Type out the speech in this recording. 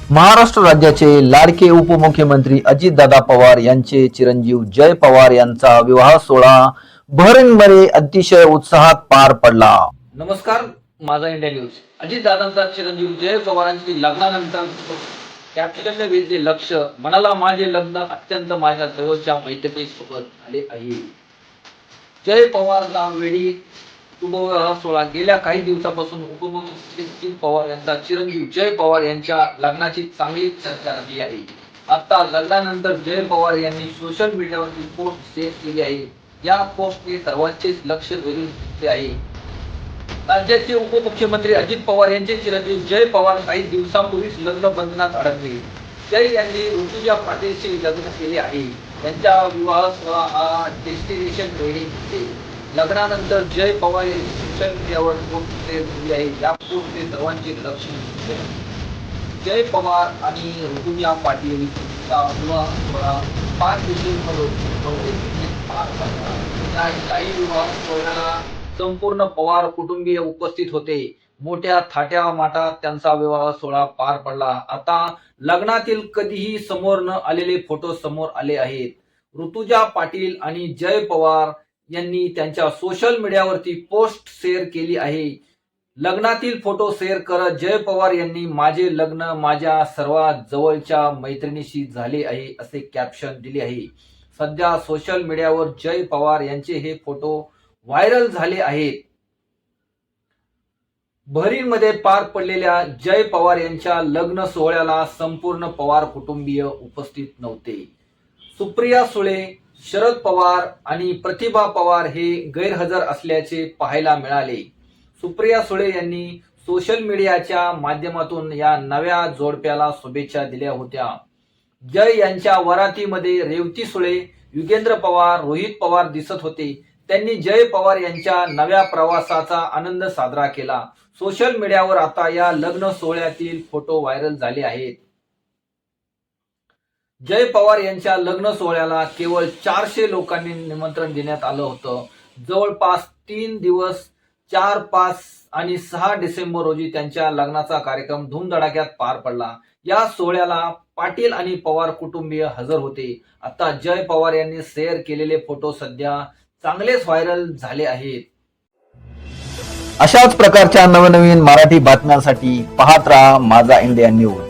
महाराष्ट्र राज्याचे लाडके उपमुख्यमंत्री अजितदादा पवार यांचे चिरंजीव जय पवार यांचा विवाह सोहळा बहरीनमध्ये अतिशय उत्साहात पार पडला। नमस्कार, माझा इंडिया न्यूज। अजितदादांचा चिरंजीव जय पवारांची लग्नानंतर कॅप्टनने वेधले लक्ष, म्हणाला माझे लग्न अत्यंत माझ्या जवळच्या मैत्रिणीसोबत आले आहे। जय पवारला वेळी शुभविवाह सोहळा गेल्या काही दिवसापासून उपमुख्यमंत्री अजित पवार यांचा चिरंजीव जय पवार यांच्या लग्नाची चांगली चर्चा झाली आहे। आता लग्नानंतर जय पवार यांनी सोशल मीडियावरती पोस्ट शेअर केली आहे। या पोस्टने सर्वांचेच लक्ष वेधून घेतले आहे। राज्याचे उपमुख्यमंत्री अजित पवार यांचे चिरंजीव जय पवार काही दिवसांपूर्वीच लग्न बंधनात अडकले। जय यांनी ऋतुजा पाटीलशी लग्न केले आहे। त्यांचा विवाह सोहळा हा डेस्टिनेशन वेडिंग आहे। लग्नानंतर जय पवार यांनी सोशल मीडियावर पोस्ट शेअर केली आहे। या पोस्टने सर्वांचे लक्ष वेधले आहे। जय पवार आणि ऋतुजा पाटील यांचा विवाह सोहळा 5 डिसेंबर रोजी पार पडला। काही विवाह सोहळ्याला संपूर्ण पवार कुटुंबीय उपस्थित होते। मोठ्या थाट्या माटात त्यांचा विवाह सोहळा पार पडला। आता लग्नातील कधीही समोर न आलेले फोटो समोर आले आहेत। ऋतुजा पाटील आणि जय पवार यांनी त्यांच्या सोशल मीडियावरती पोस्ट शेअर केली आहे। लग्नातील फोटो शेअर करत जय पवार यांनी माझे लग्न माझ्या सर्वात जवळच्या मैत्रिणीशी झाले आहे असे कॅप्शन दिले आहे। सध्या सोशल मीडियावर जय पवार यांचे हे फोटो व्हायरल झाले आहेत। बहरीनमध्ये पार पडलेल्या जय पवार यांच्या लग्न सोहळ्याला संपूर्ण पवार कुटुंबीय उपस्थित नव्हते। सुप्रिया सुळे, शरद पवार आणि प्रतिभा पवार हे गैरहजर असल्याचे पाहायला मिळाले। सुप्रिया सुळे यांनी सोशल मीडियाच्या माध्यमातून या नव्या जोडप्याला शुभेच्छा दिल्या होत्या। जय यांच्या वरातीमध्ये रेवती सुळे, युगेंद्र पवार, रोहित पवार दिसत होते। त्यांनी जय पवार यांच्या नव्या प्रवासाचा आनंद साजरा केला। सोशल मीडियावर आता या लग्न सोहळ्यातील फोटो व्हायरल झाले आहेत। जय पवार यांच्या लग्न सोहळ्याला केवळ 400 लोकांनी निमंत्रण देण्यात आलं होतं। जवळपास 3 दिवस 4, 5 आणि 6 डिसेंबर रोजी त्यांच्या लग्नाचा कार्यक्रम धूमधडाक्यात पार पडला। या सोहळ्याला पाटील आणि पवार कुटुंबीय हजर होते। आता जय पवार यांनी शेअर केलेले फोटो सध्या चांगलेच व्हायरल झाले आहेत। अशाच प्रकारच्या नवनवीन मराठी बातम्यांसाठी पाहत राहा माझा इंडिया न्यूज।